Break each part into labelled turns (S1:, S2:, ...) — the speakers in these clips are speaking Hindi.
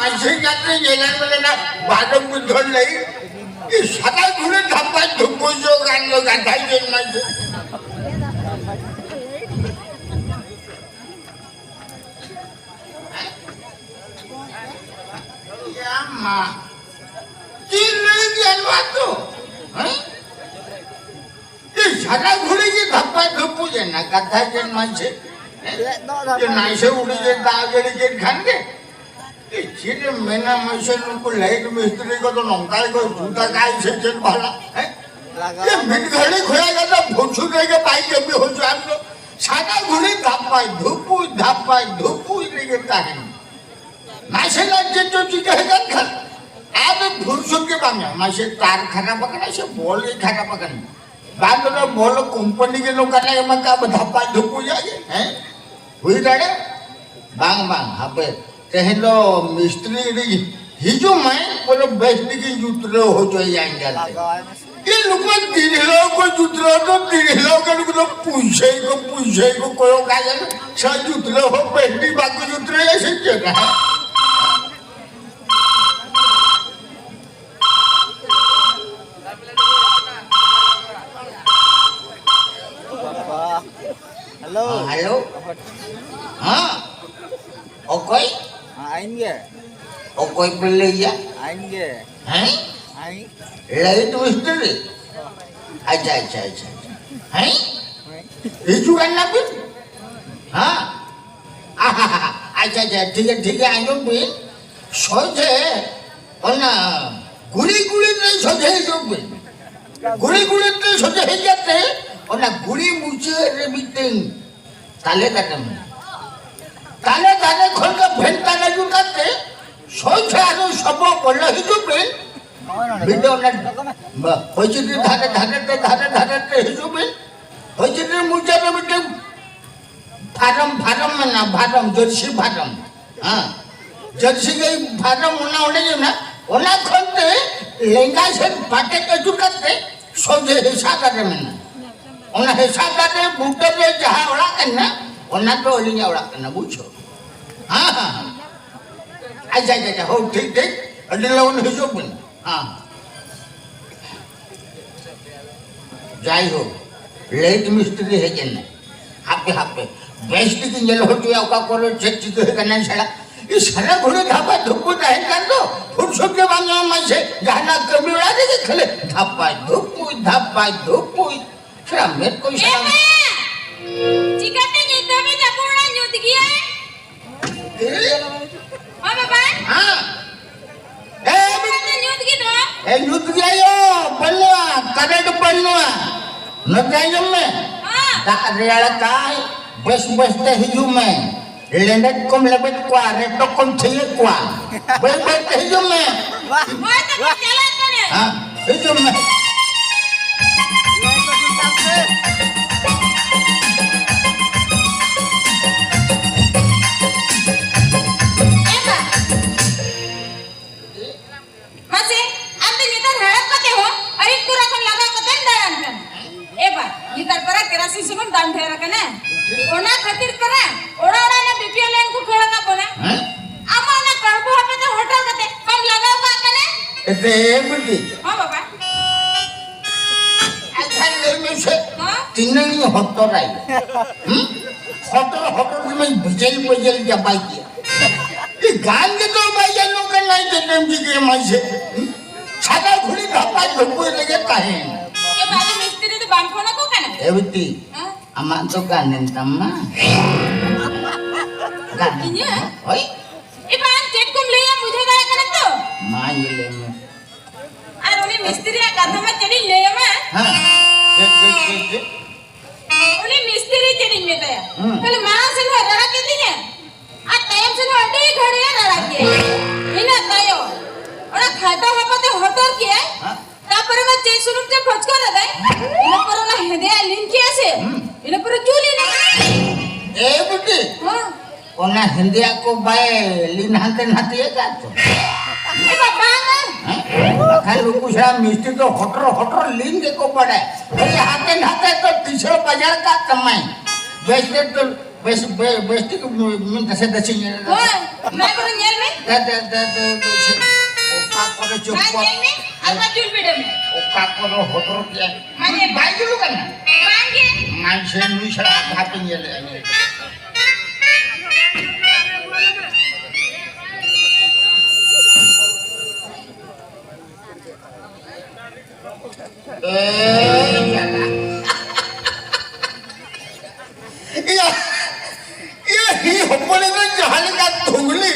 S1: मासे जाते गेल्या मला ना बाजून बुद्धोडलंय की सकाळ घुरे धप्पा धुप्पूजो गाणं गाठायचे माझे या मा ती लई गेलवा तो ते सकाळ घुरे की धप्पा धुप्पूजे ना गाठायचे माझे ये नाइसे उड़ी के दागड़ी के खाने ये चीज़ मैंने मशीन को लाइट मिस्त्री को तो नौकाई को जूता का इसे चल पड़ा है ये मिट घड़ी खोया तो भूसू के पाई जब भी हो जाए तो सादा घुड़ी धापा धुप्पू लेके ताकि नाइसे लज्जे तो चीज़ है क्या खल आप भूसू के बांगे नाइसे तार खाना पकड़ना इसे बॉल ही खाना पकड़ना बाद में बॉल कंपनी के लोग करना है मत आप धापा धुप्पू जाए हैं हुई दाड़े बांग बांग हापे कहलो मिस्त्री हिजो मैं बोलो बेस्टी की जुतरे हो जो आएंगे ये लोग दिलो को जुतरे तो दिलो के लोग तो पूछे को कोई का जाने सब जुतरे हो बेस्टी बाकी जुतरे ऐसे क्या है
S2: हेलो
S1: हेलो हाँ और कोई
S2: आएंगे
S1: और कोई पहले या
S2: आएंगे
S1: हैं
S2: आई
S1: लाइट मिस्त्री अच्छा हैं इजू करना भी हाँ अच्छा ठीक है आयो भी सोचे और ना गुड़ी नहीं सोचे जो भी गुड़ी नहीं सोचे है जाते और ना गुड़ी मुझे रेबिटिंग ताले खोल के भेंटा ना जुटाते सोचे आरो सबो बोलो ही जो भी वीडियो ना होचित्री धारे ही जो भी होचित्री मुझे रेबिटिंग फारम में ना फारम जर्सी फारम हाँ जर्सी के फारम उन्हें जो ना उन्हें खोलते लेंगा से बाटे के जुटाते सोचे हिसाब करने में ना उन्हें हिसाब करते बूटे पे जहाँ उड़ा करना उन्हें तो ओलिंगा उड़ा करना पूछो हाँ अच्छा हो ठीक अगले लोगों ने हिसाब बन हाँ जाई हो लेट मिस्त्री है जन्ने हापे बेस्ट की जल हो तो का करो चेक करना छड़ा इस सारा घोड़े धापा धुप्पू है कर दो फुर्सत के बांगे में से गाना कभी उड़ा दे खले धापा धुप्पू छड़ा मेरे को शर्म
S3: चिकटे जीते में जपूड़ा न्यूत किया हां बाबा
S1: हां
S3: न्यूत की तो
S1: न्यूत किया यो बल्ला करंट बल्ला न जाइयो में हां रेला काय बस ते हिजू में लेंडेट कम लेबेट क्वा रेटो कम थिए क्वा बस ते हिजू में
S3: ओए तो चला करे
S1: हां हिजू में
S3: दान ठेरा कने ओना खातिर करे ओड़ा ना बीपीएल लाइन को खड़ा का बोले आमा ना करबो हपे तो होटल कते कम लगाओ का कने
S1: एते बुद्धि
S3: हां बाबा
S1: अच्छा ले में से तीननी होटल आई होटल में बिजल जबाई किया ये गान के तो भाई ये लोग नहीं जन्म जी के मासे सादा घुड़ी धप्पा धुप्पू लगे काहे
S3: ये बाले मिस्त्री तो बांधो ना को कने
S1: एवती amak tu ganen tamma ganen
S3: iya
S1: oi
S3: iban cek kum liya mujhe gaya kana to
S1: ma ye le me
S3: ar uni mistri ya katha ma chedi liya ma
S1: ha देख
S3: uni mistri chedi me daya kale ma se no rara ke diye a time se no ade घड़ी रड़ा के ina tayo ora खाता होपते होटल के तापर में चेक सुरुम से फचका रहा है ina पर ना हेदे लिंक किया से ina पर चूली ना
S1: ए बुटी
S3: हां
S1: ओना हिंदिया को बाय लिन हंते नाते का तो
S3: ए बाबा
S1: खाली कुछड़ा मिस्त्री तो होटर लिन के को पड़े ये हाथे नाते तो 300 बाजार का कमाई बेचते तो बेस्टी को मिनट से दछी
S3: ओए मैं पर नेल में
S1: oka kore cepot
S3: Manggil nih, apa jul beda nih?
S1: oka kore hotor kia
S3: Manggil.
S1: baik dulu kan
S3: Manggil.
S1: mansen lu salah hati nyele ini iya iya hi hoppole kan jahale ka thungli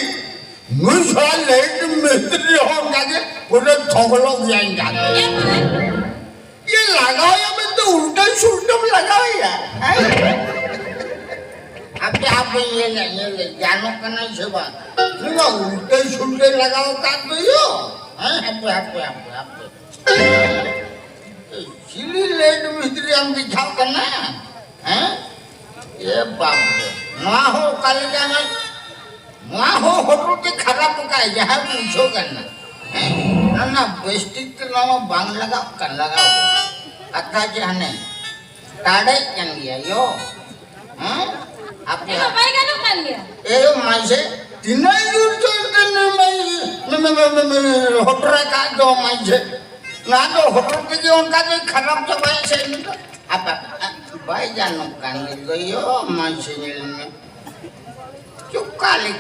S1: मुझे लेट मिस्त्री हो जाके पूरे थोगलो गया जाके
S3: Ya kan?
S1: ये लगाओ या मैं तो उल्टा सुल्टा लगाओ या अब आप ये जानो का नहीं से बात ना उल्टे सुल्टे लगाओ का तो यो आप चिली लेट मिस्त्री हम दिखाओ करना हैं ये बाप रे ना हो कल का मैं वहाँ हो होटल के खराब का है यहाँ पूछो करना ना ना बेस्टिक के नाम बांग लगाओ कर लगाओ कथा जाने टाड़े क्या गया यो हाँ आपके
S3: Apa baik kan kan dia?
S1: ये माइसे तीनों यूज़ करते हैं मैं होटल का दो माइसे ना तो होटल के जो उनका जो खराब चबाई से apa भाई जानो कांगे तो यो माइसे ने Cukalik,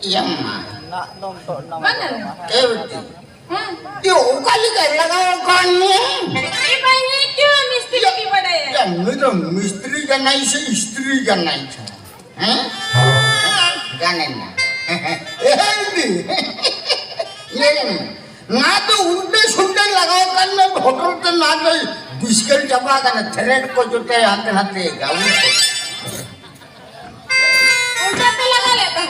S1: iya mah.
S2: Nak nonton nama.
S3: Mana?
S1: Betul.
S3: Hah?
S1: Yo, kali kaya lagaw kannya.
S3: Iba itu misteri ki pada ya.
S1: Ya, itu misteri kan naik se istri kan naik. Hah? Ganen na. Ini. Ini. Na to ulte sunte lagaw kannya hotel ke na to biskel jaba kan thread ko jote hante hante gaul.
S3: Udah tuh lagi lepas.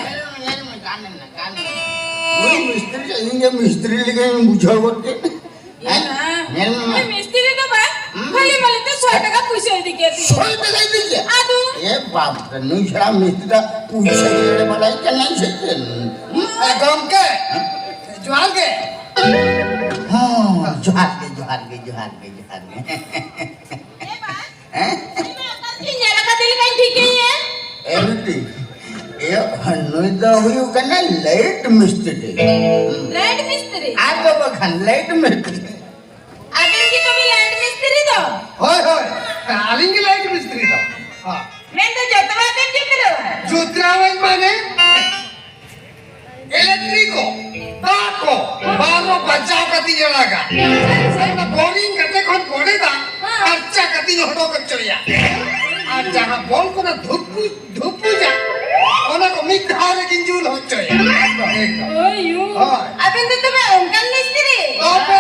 S1: मिस्त्री लेके बुझा बोलते
S3: Ini misteri tuh bang. Kali malah tuh 100 টাকা পয়সা দিকে তুই।
S1: 100 টাকা দিছে
S3: আদু।
S1: এ বাপ রে নুই ছাড়া মিস্ত্রিটা পয়সা দিলে বলাই কেন নাই সেদিন গমকে জোহারকে হ্যাঁ জোহারকে
S3: Eh bang. Ini nyala kadil kan ठीक है।
S1: এমতি এ নুই দা হইউ কেন লাইট মিস্ত্রি
S3: Red misteri.
S1: আগে বখান লাইট মিস্ত্রি
S3: Ada yang kita bilang misteri tuh.
S4: হয় হয় আলিঙ্গি লাইট মিস্ত্রি দাও হ্যাঁ
S3: Main tuh jatuh banget gitu.
S4: জুতরাওয়াজ মানে ইলেকট্রিকো তাকো বারো বাজাও কাতি লাগা সাইবা বোরিং কাতে কোন পড়ে দা খরচা কাতি হটো কর চলিয়া আর যাহা বল কোন ধুপু যা ওনা কো মিঠারে কিঞ্জুল হচ্ছে
S3: Oh iya. Apa itu tuh bang? Kan misteri.
S4: ওপে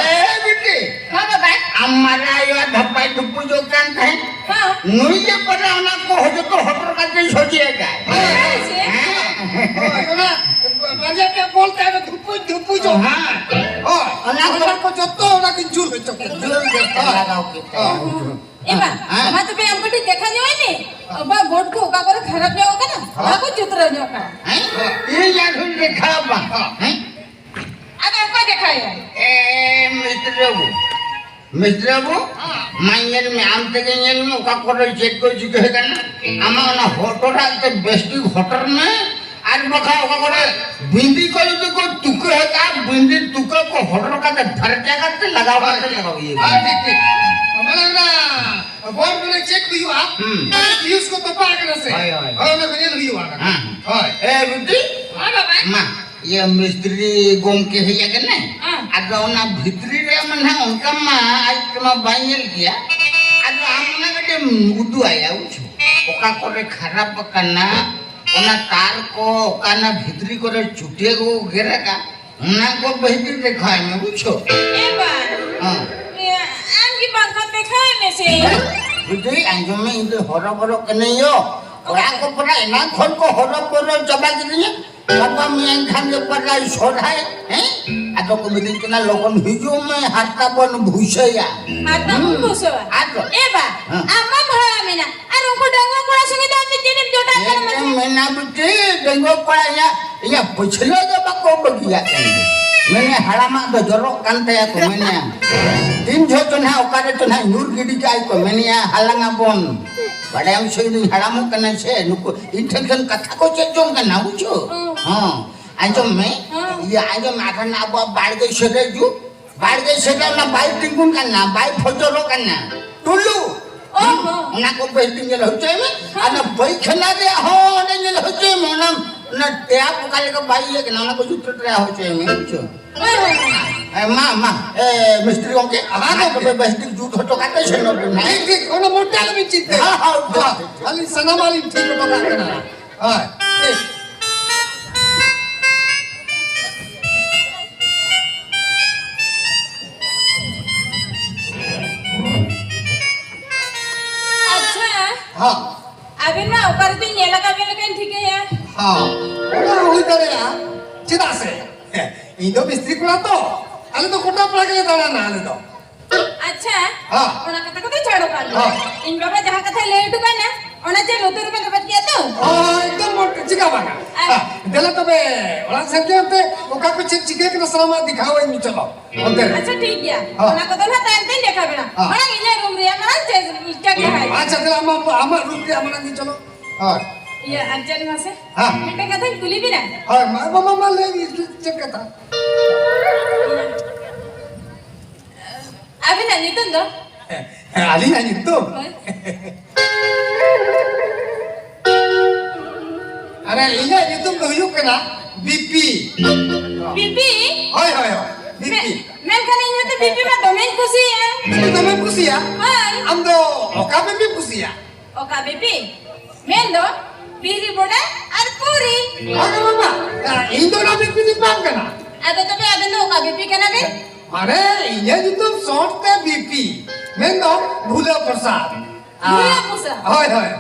S1: এ বিটি
S3: Apa bang?
S1: हमारा यो धप्पा धुप्पू जो कान है
S3: Hah?
S1: नुई के पता ना को हो जो तो होटर का दिन सोचिएगा
S4: ওনা বাজে কে বলতে হবে ধুপু যো
S1: हाँ
S4: ওনা কো যত ওনা কিঞ্জুল হচ্ছে
S1: जुल देता लगाओ कितना
S3: Eh bang, mah tuh yang penting देखा जाए nih. Abah board को उका करे खराब नहीं होगा ना? Aku जुतरा नहीं होगा.
S1: हैं ये यार हुई देखा बा हैं
S3: Ada apa देखा ya?
S1: ए मिस्टर बाबू माइनर में आम तक नेल में का करे चेक को जिके है ना आमा ना होटर आते बेस्टी होटर में आज बखा का करे बिंदी को जो को तुके है का बिंदी तुके को होटर का धर के करते लगाओ ये
S4: हाँ ठीक ठीक हमारा ना बोर्ड में चेक हुई हुआ यूज को तो पार करने से
S1: हाय, हाय।
S4: हाँ मैं बनिए हुई हुआ ना
S1: हाँ।
S4: हाँ
S1: ए बेटी
S3: Apa bang?
S1: मां ये मिस्त्री गोम के है या ना
S3: हाँ।
S1: अगर ना भीतरी रे मन है उनका मां आज तुम बाइल किया अगर हमने के उदू आया उछ ओका करे खराब करना ओना तार को ओका ना भीतरी करे चुटिए को घेरा का ना को बेहतर दिखाए में पूछो
S3: Eh bang,
S1: हां
S3: ya, anji bangkat देखा है में से.
S1: बेटी अंजो में इधर हरा बरो कने यो ओरा को परा ना खोल को हरा बरो जबा दिए बाबा मियां खान के परा सोधाए हैं आतो को मिदिन केना लोगन हिजो में हाता बन भूसया
S3: Mata pun busuk.
S1: Ada.
S3: Eh bang,
S1: Hah.
S3: ama mahala mina. Aduh kau dengar kau langsung itu ambil jenis jodoh kan
S1: एक
S3: macam.
S1: महीना बेटी डेंगू पड़ा या पिछले जब को बगिया मैंने हड़ामा तो जरो कांते को मैंने तीन छो चुना ओकारे चुना नूर गिडी जाय को मैंने हलंगा बोन बड़े से हड़ामो करना से नुको इंटेंशन कथा को चेक जों करना बुझो हां आजो में ये आजो माखन अब बाड़ गई सेटा ना बाई टिंगुन करना बाई फोटो करना टुल्लू ना को पेंटिंग ले होचे में अन बाई खना दे हो ने ले होचे में ना टैप काले को बाई ये ना को जुट रे होचे में बुझो मा मिस्त्री के आना को बेस्टिंग जूट होतो काटे से नो
S4: ठीक ठीक कोनो मोटाल में चित्ते
S1: हां
S4: खाली सना वाली ठीक होतो काटे ना हां ठीक
S3: अच्छा
S4: हां
S3: अबे ना ओकर दिन ये लगा ठीक है
S4: हां ओना होई करे या चिदा से इदो मिस्त्री कुला तो आले तो कोटा पड़ा के दाना ना आले तो
S3: अच्छा
S4: हां
S3: ओना कथा को छाड़ो काल
S4: हाँ।
S3: इन बाबा जहां कथा लेट का ना ओना जे लोतो रुपए दबत किया तो
S4: हां एकदम मोट चिका बागा देला तो बे ओला संके होते ओका को चिके के सलामा दिखाओ इन चलो ओते
S3: अच्छा ठीक है
S4: हाँ।
S3: ओना को तो ना टाइम दिन देखा बिना
S4: हाँ।
S3: ओना इने रूम रे मना जे इष्टा के है
S4: अच्छा देला हम रूप के हमना दी चलो हां
S3: ये अर्जन में से
S4: हाँ।
S3: बेटा कथा कुली भी ना
S4: हां मामा ले चेक करता
S3: अबे ना नहीं तो
S4: आली ना तो अरे इने युतुम तो हुयुक ना बीपी
S3: बीपी
S4: हाय हाय बीपी
S3: मैं खाने ये तो बीपी में दोमेन खुशी है
S4: तो मैं खुशिया
S3: हां
S4: हम तो ओका में भी खुशिया
S3: ओका बीपी मैं दो बीरी बोड़ा और पूरी
S4: अरे बाबा इंदो ना भी कुछ पाम करना
S3: अबे तो बे अबे ओका बीपी करना बे
S4: अरे ये युतुम शॉर्ट का बीपी मैं तो भूला प्रसाद
S3: भूला प्रसाद?
S4: हाय हाय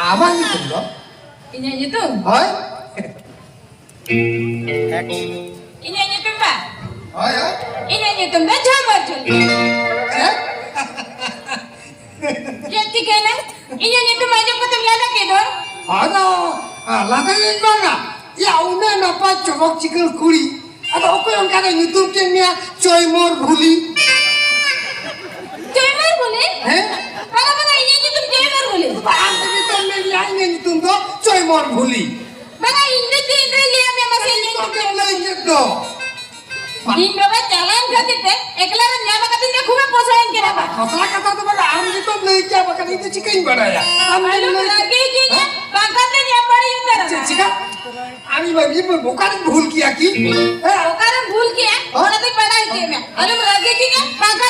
S4: आमा नहीं तुम लो
S3: इन्हें ये तो
S4: हाय
S3: इन्हें ये तुम बा
S4: हाय हाय
S3: इन्हें ये तुम बे झामर चुन जल्दी कहना इन्हें ये तुम आजे को तुम याद के दो
S4: ada lada yang mana ya una napa cobok cikal kuri ada aku yang kada YouTube channel coy mor bhuli
S3: झामर बोले
S4: हैं
S3: बड़ा बड़ा इन्हें ये तुम झामर बोले
S4: बात में तो मैं लाइन नहीं तुम तो coy mor bhuli
S3: बड़ा इन्हें के इंद्र लिया मैं मसे इन्हें
S4: तो
S3: तुम
S4: क्या लगे तो
S3: दिन बाबा चालान खाते थे एकला रे न्यामा का दिन खूब पोसायन के ना बा
S4: खतरा कथा तो बगा हम तो नहीं क्या बगा नहीं तो चिकन बनाया हम
S3: मालूम लगे जी ना बागा ने ये बड़ी उधर
S4: चिका আমি ভাবি বোকার ভুল কি কি
S3: ओकार भूल किया और तो बड़ा है मैं मालूम लगे जी ना बागा